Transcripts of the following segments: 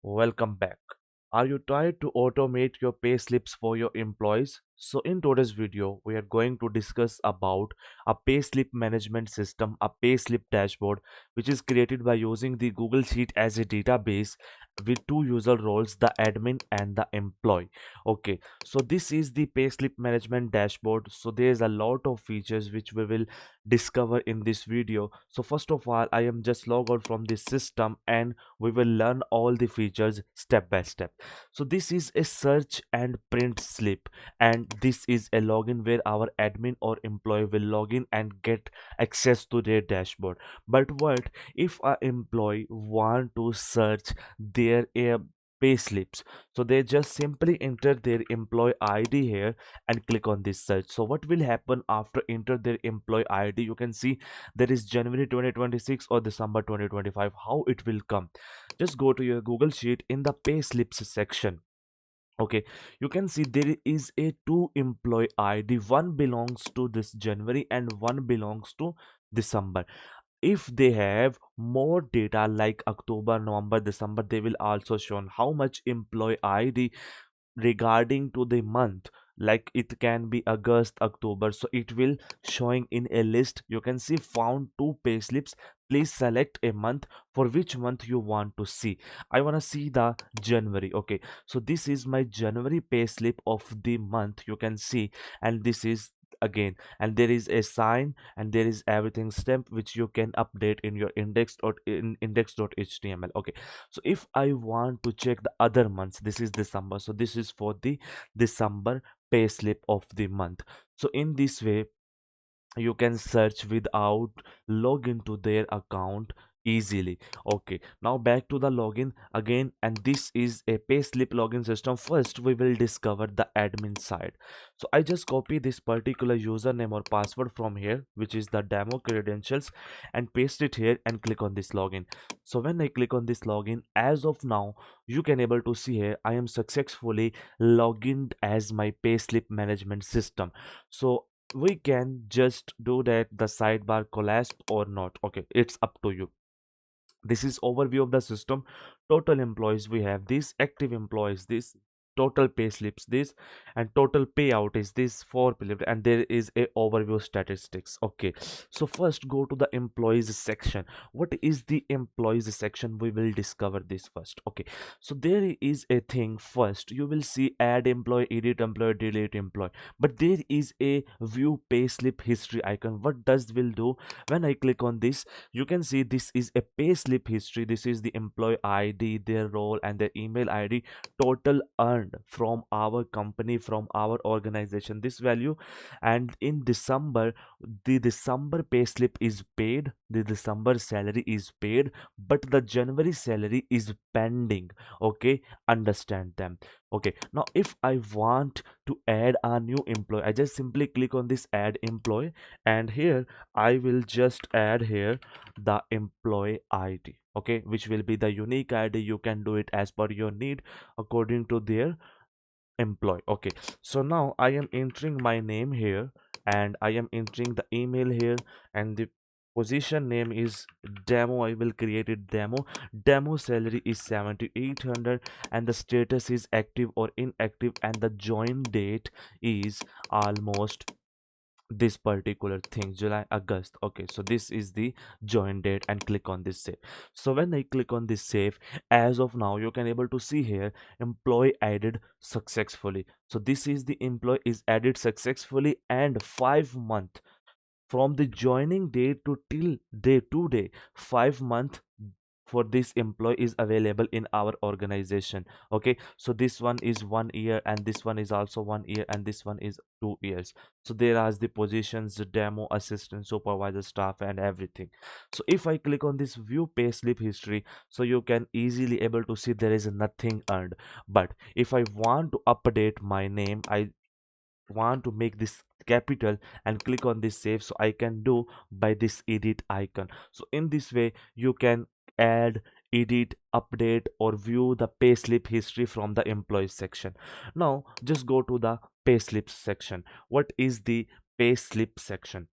Welcome back. Are you trying to automate your pay slips for your employees? So in today's video, we are going to discuss about a payslip management system, a payslip dashboard, which is created by using the Google Sheet as a database with two user roles, the admin and the employee. Okay, so this is the payslip management dashboard. So there's a lot of features which we will discover in this video. So first of all, I am just log out from this system and we will learn all the features step by step. So this is a search and print slip, and this is a login where our admin or employee will log in and get access to their dashboard. But what if our employee want to search their pay slips? So they just simply enter their employee ID here and click on this search. So what will happen after enter their employee ID? You can see there is January 2026 or December 2025. How it will come? Just go to your Google Sheet in the pay slips section. Okay, you can see there is a two employee ID. One belongs to this January and one belongs to December. If they have more data like October, November, December, they will also show how much employee ID regarding to the month, like it can be August, October. So it will showing in a list. You can see found two payslips. Please select a month for which month you want to see. I want to see the January. Okay, so this is my January payslip of the month, you can see. And this is again, and there is a sign and there is everything stamp which you can update in your index.html. Okay, so if I want to check the other months, this is December, so this is for the December payslip of the month. So in this way you can search without log into their account easily. Okay, now back to the login again, and this is a payslip login system. First we will discover the admin side. So I just copy this particular username or password from here, which is the demo credentials, and paste it here and click on this login. So when I click on this login, as of now you can able to see here I am successfully logged in as my payslip management system. So we can just do that the sidebar collapse or not. Okay, it's up to you. This is overview of the system. Total employees we have this, active employees this, total pay slips this, and total payout is this for period, and there is a overview statistics. Okay, so first go to the employees section. What is the employees section? We will discover this first. Okay, so there is a thing. First you will see add employee, edit employee, delete employee, but there is a view payslip history icon. What does will do? When I click on this, you can see this is a payslip history. This is the employee ID, their role and their email ID, total earned from our company, from our organization, this value. And in December, the December payslip is paid, the December salary is paid, but the January salary is pending. Okay, understand them. Okay, now if I want to add a new employee, I just simply click on this add employee, and here I will just add here the employee ID. Okay, which will be the unique ID. You can do it as per your need according to their employee. Okay, so now I am entering my name here, and I am entering the email here, and the position name is demo. I will create it demo salary is 7800, and the status is active or inactive, and the join date is almost this particular thing, July, August. Okay, so this is the join date, and click on this save. So when I click on this save, as of now you can able to see here employee added successfully. So this is the employee is added successfully, and 5 month from the joining date to till day to day, 5 month for this employee is available in our organization. Okay, so this one is 1 year, and this one is also 1 year, and this one is 2 years. So there are the positions, the demo assistant, supervisor, staff, and everything. So if I click on this view payslip history, so you can easily able to see there is nothing earned. But if I want to update my name, I want to make this capital and click on this save, so I can do by this edit icon. So in this way you can add, edit, update, or view the payslip history from the employees section. Now just go to the payslips section. What is the payslip section?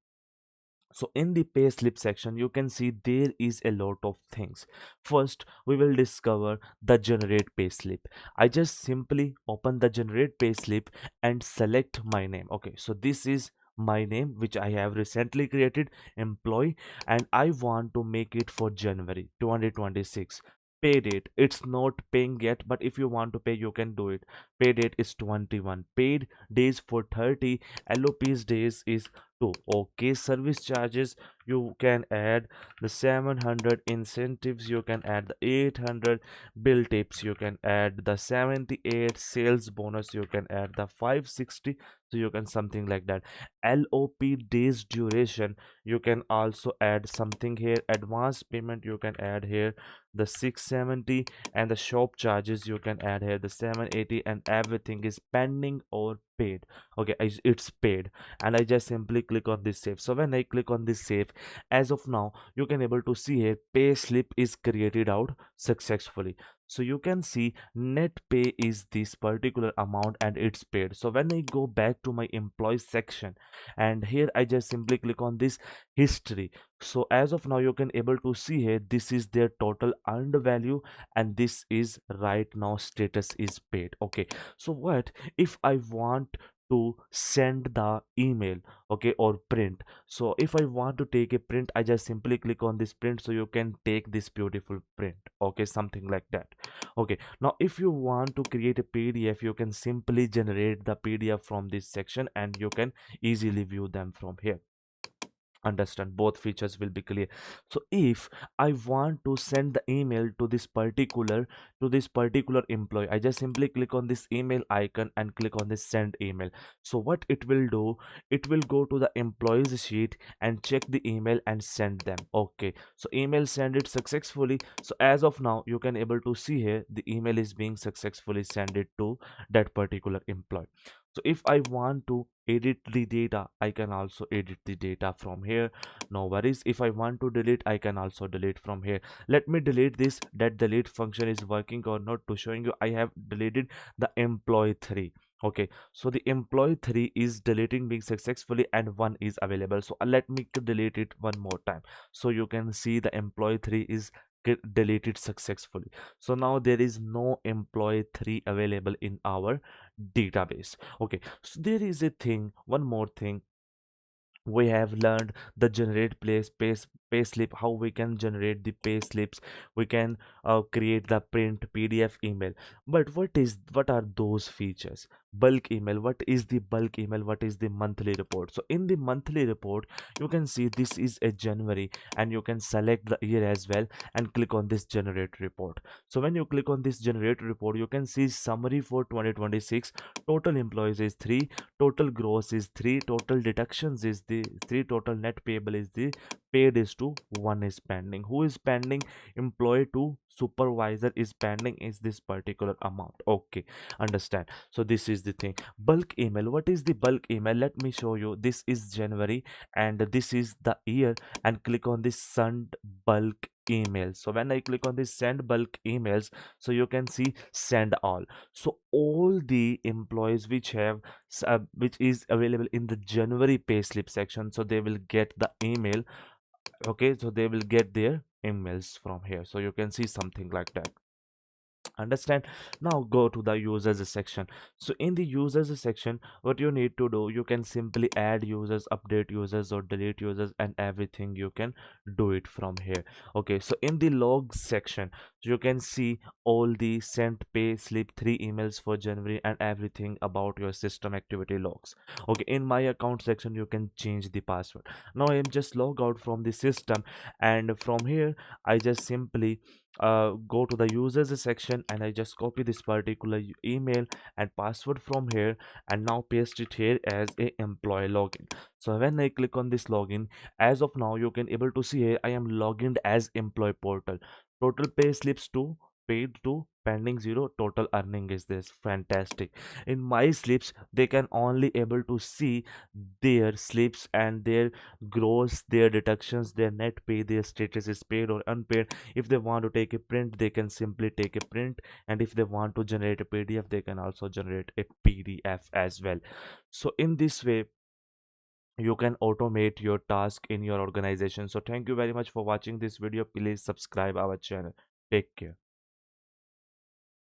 So in the payslip section, you can see there is a lot of things. First, we will discover the generate payslip. I just simply open the generate payslip and select my name. Okay, so this is my name which I have recently created, employee, and I want to make it for January 2026. Pay date, it's not paying yet, but if you want to pay, you can do it. Pay date is 21, paid days for 30, LOP's days is 2. Okay, service charges, you can add the 700, incentives you can add the 800, bill tips you can add the 78, sales bonus you can add the 560, so you can something like that. LOP days duration, you can also add something here. Advance payment you can add here the 670, and the shop charges you can add here the 780, and everything is pending or paid. Okay, it's paid, and I just simply click on this save. So when I click on this save, as of now you can able to see here pay slip is created out successfully. So you can see net pay is this particular amount and it's paid. So when I go back to my employee section, and here I just simply click on this history. So as of now you can able to see here this is their total earned value, and this is right now status is paid. Okay, so what if I want to send the email, okay, or print? So if I want to take a print, I just simply click on this print, so you can take this beautiful print. Okay, something like that. Okay, now if you want to create a PDF, you can simply generate the PDF from this section and you can easily view them from here. Understand, both features will be clear. So if I want to send the email to this particular employee, I just simply click on this email icon and click on this send email. So what it will do, it will go to the employees sheet and check the email and send them. Okay, so email send it successfully. So as of now you can able to see here the email is being successfully sent it to that particular employee. So if I want to edit the data, I can also edit the data from here. No worries. If I want to delete, I can also delete from here. Let me delete this, that delete function is working or not, to showing you I have deleted the employee 3. Okay, so the employee 3 is deleting being successfully and 1 is available. So let me delete it one more time, so you can see the employee 3 is get deleted successfully. So now there is no employee 3 available in our database. Okay, so there is a thing, one more thing. We have learned the generate pay slip, how we can generate the pay slips. We can create the print PDF email. But what are those features? Bulk email, what is the bulk email? What is the monthly report? So in the monthly report, you can see this is a January, and you can select the year as well and click on this generate report. So when you click on this generate report, you can see summary for 2026. Total employees is 3, total gross is 3, total deductions is the 3, total net payable is the paid is 2, 1 is pending. Who is pending? Employee to supervisor is pending is this particular amount. Okay, understand. So this is the thing. Bulk email, what is the bulk email? Let me show you. This is January and this is the year, and click on this send bulk emails. So when I click on this send bulk emails, so you can see send all. So all the employees which have which is available in the January payslip section, so they will get the email. Okay, so they will get their emails from here, so you can see something like that. Understand. Now go to the users section. So in the users section, what you need to do, you can simply add users, update users, or delete users, and everything you can do it from here. Okay, so in the logs section, you can see all the sent pay slip 3 emails for January and everything about your system activity logs. Okay, in my account section, you can change the password. Now I am just log out from the system, and from here I just simply go to the users section, and I just copy this particular email and password from here, and now paste it here as a employee login. So when I click on this login, as of now you can able to see here I am logged in as employee portal. Total pay slips to paid to pending 0, total earning is this. Fantastic. In my slips they can only able to see their slips and their gross, their deductions, their net pay, their status is paid or unpaid. If they want to take a print, they can simply take a print, and if they want to generate a PDF, they can also generate a PDF as well. So in this way you can automate your task in your organization. So thank you very much for watching this video. Please subscribe our channel. Take care.